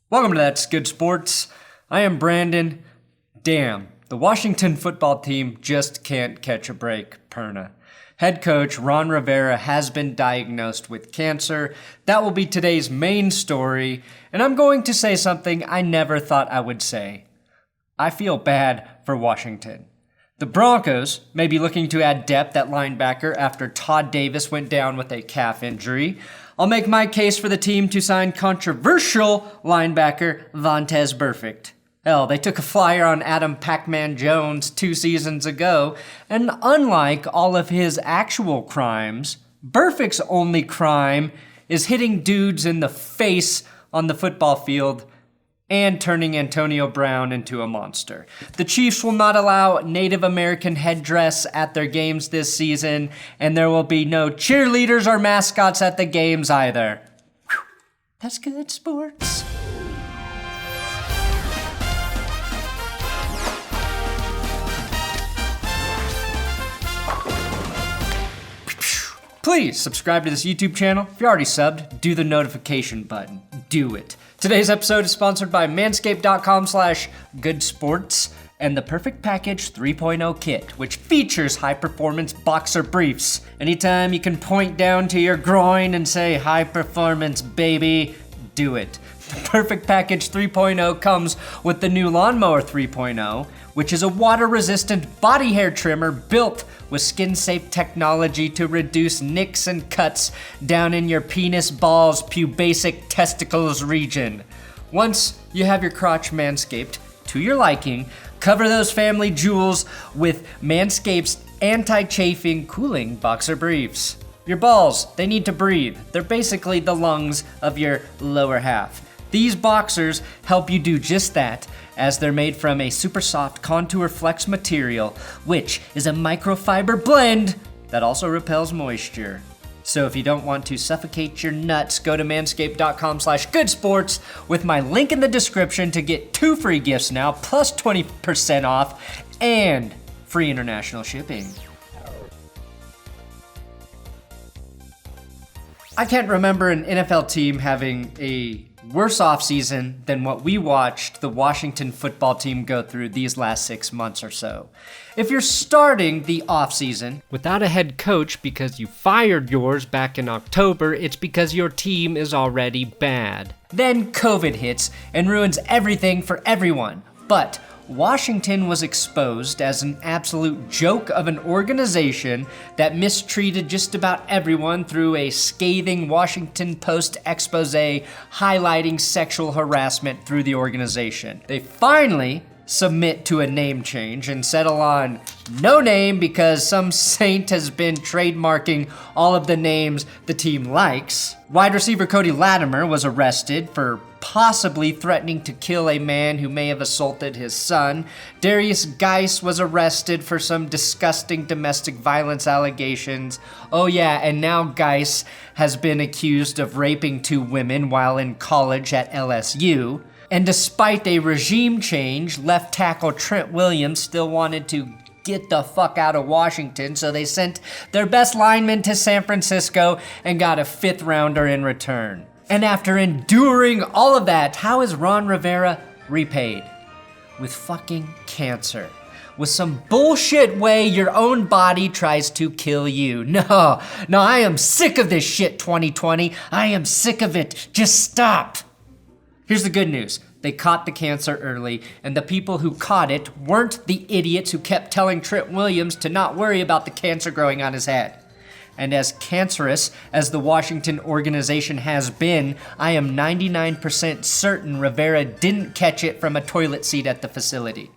Welcome to That's Good Sports. I am Brandon. Damn, the Washington football team just can't catch a break, Perna. Head coach Ron Rivera has been diagnosed with cancer. That will be today's main story, and I'm going to say something I never thought I would say. I feel bad for Washington. The Broncos may be looking to add depth at linebacker after Todd Davis went down with a calf injury. I'll make my case for the team to sign controversial linebacker Vontaze Burfict. Hell, they took a flyer on Adam Pac-Man Jones 2 seasons ago, and unlike all of his actual crimes, Burfict's only crime is hitting dudes in the face on the football field and turning Antonio Brown into a monster. The Chiefs will not allow Native American headdress at their games this season, and there will be no cheerleaders or mascots at the games either. Whew. That's good sports. Please subscribe to this YouTube channel. If you're already subbed, do the notification button. Do it. Today's episode is sponsored by manscaped.com/goodsports and the Perfect Package 3.0 kit, which features high-performance boxer briefs. Anytime you can point down to your groin and say, "High performance, baby," do it. The Perfect Package 3.0 comes with the new Lawnmower 3.0, which is a water-resistant body hair trimmer built with skin-safe technology to reduce nicks and cuts down in your penis, balls, pubasic testicles region. Once you have your crotch manscaped to your liking, cover those family jewels with Manscaped's anti-chafing cooling boxer briefs. Your balls, they need to breathe. They're basically the lungs of your lower half. These boxers help you do just that, as they're made from a super soft Contour Flex material, which is a microfiber blend that also repels moisture. So if you don't want to suffocate your nuts, go to manscaped.com/goodsports with my link in the description to get 2 free gifts now, plus 20% off, and free international shipping. I can't remember an NFL team having a worse offseason than what we watched the Washington football team go through these last 6 months or so. If you're starting the offseason without a head coach because you fired yours back in October, it's because your team is already bad. Then COVID hits and ruins everything for everyone. But Washington was exposed as an absolute joke of an organization that mistreated just about everyone through a scathing Washington Post expose highlighting sexual harassment through the organization. They finally submit to a name change and settle on no name because some saint has been trademarking all of the names the team likes. Wide receiver Cody Latimer was arrested for possibly threatening to kill a man who may have assaulted his son. Darius Geis was arrested for some disgusting domestic violence allegations. Oh yeah, and now Geis has been accused of raping 2 women while in college at LSU. And despite a regime change, left tackle Trent Williams still wanted to get the fuck out of Washington, so they sent their best lineman to San Francisco and got a 5th rounder in return. And after enduring all of that, how is Ron Rivera repaid? With fucking cancer. With some bullshit way your own body tries to kill you. No, I am sick of this shit, 2020. I am sick of it. Just stop. Here's the good news. They caught the cancer early, and the people who caught it weren't the idiots who kept telling Trent Williams to not worry about the cancer growing on his head. And as cancerous as the Washington organization has been, I am 99% certain Rivera didn't catch it from a toilet seat at the facility.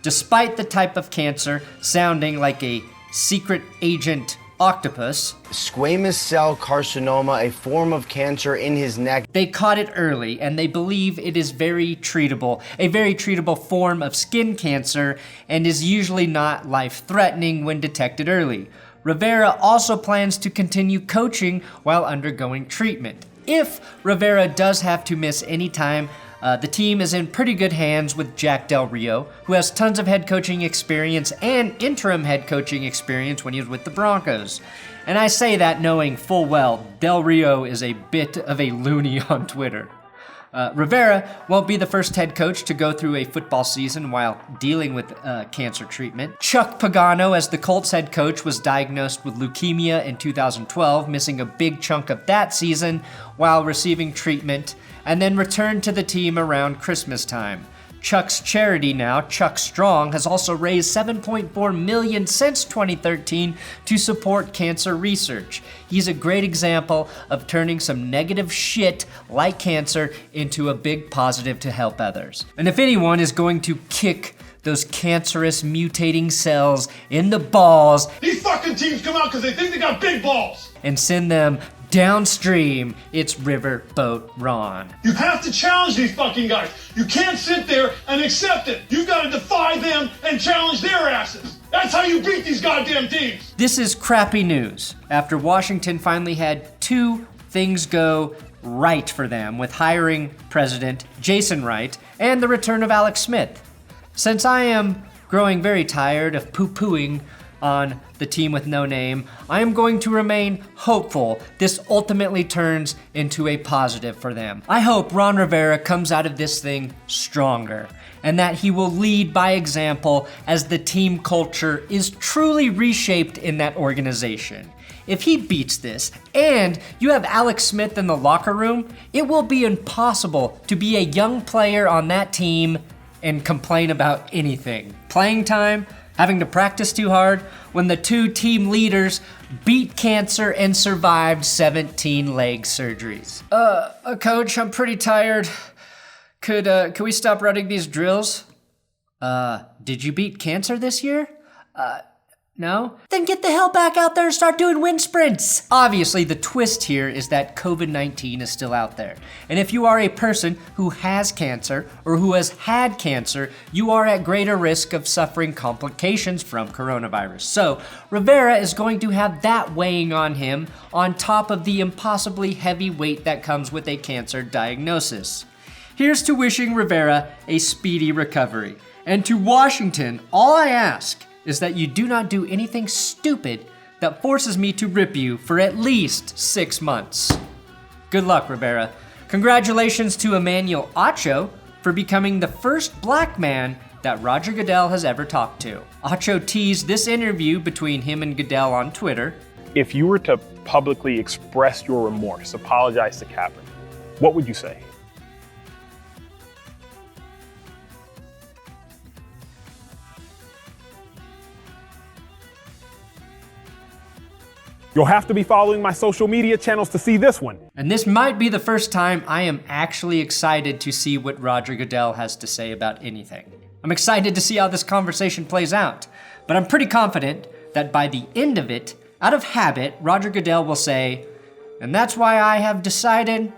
Despite the type of cancer sounding like a secret agent octopus, squamous cell carcinoma, a form of cancer in his neck. They caught it early, and they believe it is very treatable, a very treatable form of skin cancer, and is usually not life-threatening when detected early. Rivera also plans to continue coaching while undergoing treatment. If Rivera does have to miss any time, the team is in pretty good hands with Jack Del Rio, who has tons of head coaching experience and interim head coaching experience when he was with the Broncos. And I say that knowing full well Del Rio is a bit of a loony on Twitter. Rivera won't be the first head coach to go through a football season while dealing with cancer treatment. Chuck Pagano, as the Colts head coach, was diagnosed with leukemia in 2012, missing a big chunk of that season while receiving treatment, and then returned to the team around Christmas time. Chuck's charity now, Chuck Strong, has also raised $7.4 million since 2013 to support cancer research. He's a great example of turning some negative shit like cancer into a big positive to help others. And if anyone is going to kick those cancerous mutating cells in the balls, these fucking teams come out because they think they got big balls, and send them downstream, it's Riverboat Ron. You have to challenge these fucking guys. You can't sit there and accept it. You've got to defy them and challenge their asses. That's how you beat these goddamn teams. This is crappy news after Washington finally had two things go right for them with hiring President Jason Wright and the return of Alex Smith. Since I am growing very tired of poo-pooing on the team with no name, I am going to remain hopeful this ultimately turns into a positive for them. I hope Ron Rivera comes out of this thing stronger, and that he will lead by example as the team culture is truly reshaped in that organization. If he beats this, and you have Alex Smith in the locker room, it will be impossible to be a young player on that team and complain about anything. Playing time, having to practice too hard, when the two team leaders beat cancer and survived 17 leg surgeries. Coach, I'm pretty tired. Could we stop running these drills? Did you beat cancer this year? No? Then get the hell back out there and start doing wind sprints. Obviously, the twist here is that COVID-19 is still out there. And if you are a person who has cancer or who has had cancer, you are at greater risk of suffering complications from coronavirus. So, Rivera is going to have that weighing on him on top of the impossibly heavy weight that comes with a cancer diagnosis. Here's to wishing Rivera a speedy recovery. And to Washington, all I ask is that you do not do anything stupid that forces me to rip you for at least 6 months. Good luck, Rivera. Congratulations to Emmanuel Acho for becoming the first black man that Roger Goodell has ever talked to. Acho teased this interview between him and Goodell on Twitter. If you were to publicly express your remorse, apologize to Kaepernick, what would you say? You'll have to be following my social media channels to see this one. And this might be the first time I am actually excited to see what Roger Goodell has to say about anything. I'm excited to see how this conversation plays out, but I'm pretty confident that by the end of it, out of habit, Roger Goodell will say, and that's why I have decided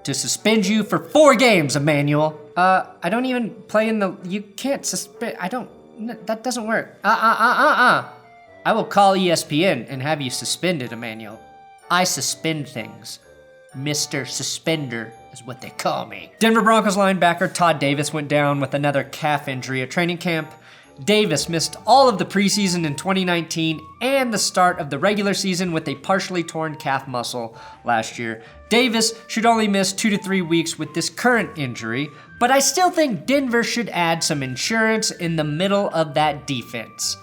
to suspend you for 4 games, Emmanuel. I don't even play in the, you can't suspend, that doesn't work. I will call ESPN and have you suspended, Emmanuel. I suspend things. Mr. Suspender is what they call me. Denver Broncos linebacker Todd Davis went down with another calf injury at training camp. Davis missed all of the preseason in 2019 and the start of the regular season with a partially torn calf muscle last year. Davis should only miss 2 to 3 weeks with this current injury, but I still think Denver should add some insurance in the middle of that defense.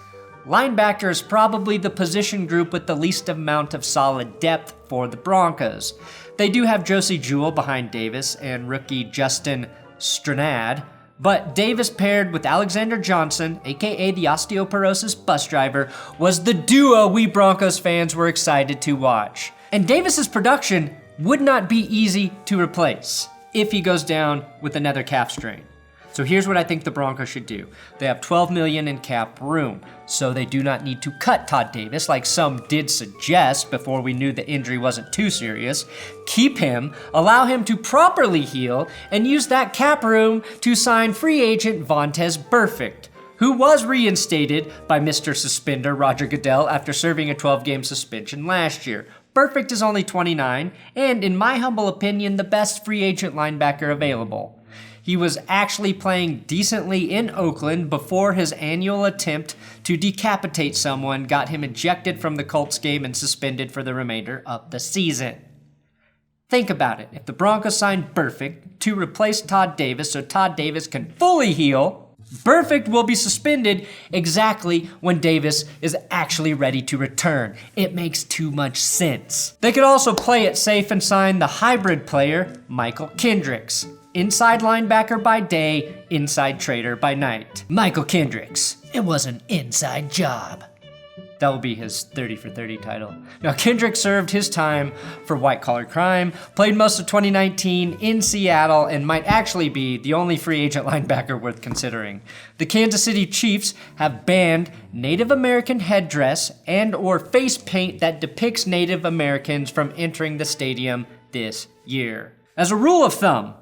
Linebacker is probably the position group with the least amount of solid depth for the Broncos. They do have Josie Jewell behind Davis and rookie Justin Stranad, but Davis paired with Alexander Johnson, aka the osteoporosis bus driver, was the duo we Broncos fans were excited to watch. And Davis's production would not be easy to replace if he goes down with another calf strain. So here's what I think the Broncos should do. They have $12 million in cap room, so they do not need to cut Todd Davis like some did suggest before we knew the injury wasn't too serious. Keep him, allow him to properly heal, and use that cap room to sign free agent Vontaze Burfict, who was reinstated by Mr. Suspender Roger Goodell after serving a 12-game suspension last year. Burfict is only 29, and in my humble opinion, the best free agent linebacker available. He was actually playing decently in Oakland before his annual attempt to decapitate someone got him ejected from the Colts game and suspended for the remainder of the season. Think about it. If the Broncos sign Burfict to replace Todd Davis so Todd Davis can fully heal, Burfict will be suspended exactly when Davis is actually ready to return. It makes too much sense. They could also play it safe and sign the hybrid player, Michael Kendricks. Inside linebacker by day, inside trader by night. Michael Kendricks. It was an inside job. That will be his 30 for 30 title. Now, Kendrick served his time for white-collar crime, played most of 2019 in Seattle, and might actually be the only free agent linebacker worth considering. The Kansas City Chiefs have banned Native American headdress and or face paint that depicts Native Americans from entering the stadium this year. As a rule of thumb,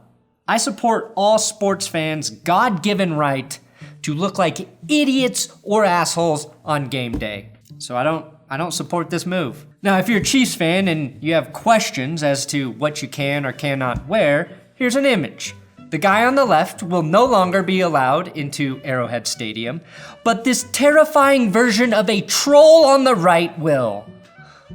I support all sports fans' God-given right to look like idiots or assholes on game day. So I don't support this move. Now, if you're a Chiefs fan and you have questions as to what you can or cannot wear, here's an image. The guy on the left will no longer be allowed into Arrowhead Stadium, but this terrifying version of a troll on the right will.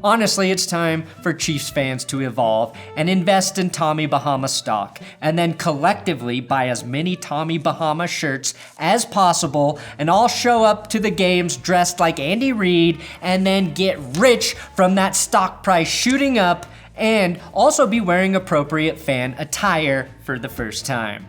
Honestly, it's time for Chiefs fans to evolve and invest in Tommy Bahama stock, and then collectively buy as many Tommy Bahama shirts as possible and all show up to the games dressed like Andy Reid and then get rich from that stock price shooting up, and also be wearing appropriate fan attire for the first time.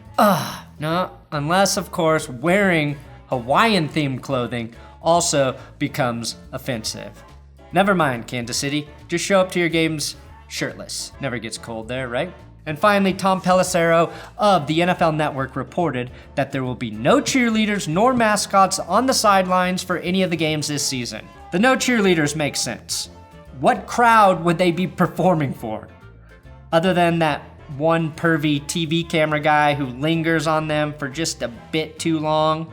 No, unless of course wearing Hawaiian-themed clothing also becomes offensive. Never mind, Kansas City. Just show up to your games shirtless. Never gets cold there, right? And finally, Tom Pelissero of the NFL Network reported that there will be no cheerleaders nor mascots on the sidelines for any of the games this season. The no cheerleaders make sense. What crowd would they be performing for? Other than that one pervy TV camera guy who lingers on them for just a bit too long?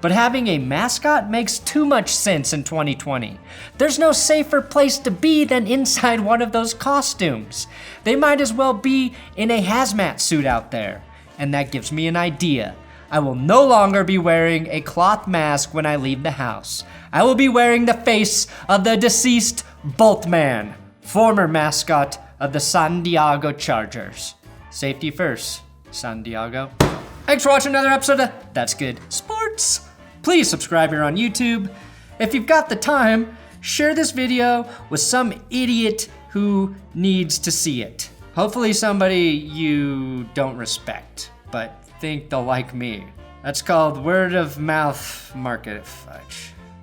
But having a mascot makes too much sense in 2020. There's no safer place to be than inside one of those costumes. They might as well be in a hazmat suit out there. And that gives me an idea. I will no longer be wearing a cloth mask when I leave the house. I will be wearing the face of the deceased Boltman, former mascot of the San Diego Chargers. Safety first, San Diego. Thanks for watching another episode of That's Good Sports. Please subscribe here on YouTube. If you've got the time, share this video with some idiot who needs to see it. Hopefully somebody you don't respect, but think they'll like me. That's called word of mouth market fudge.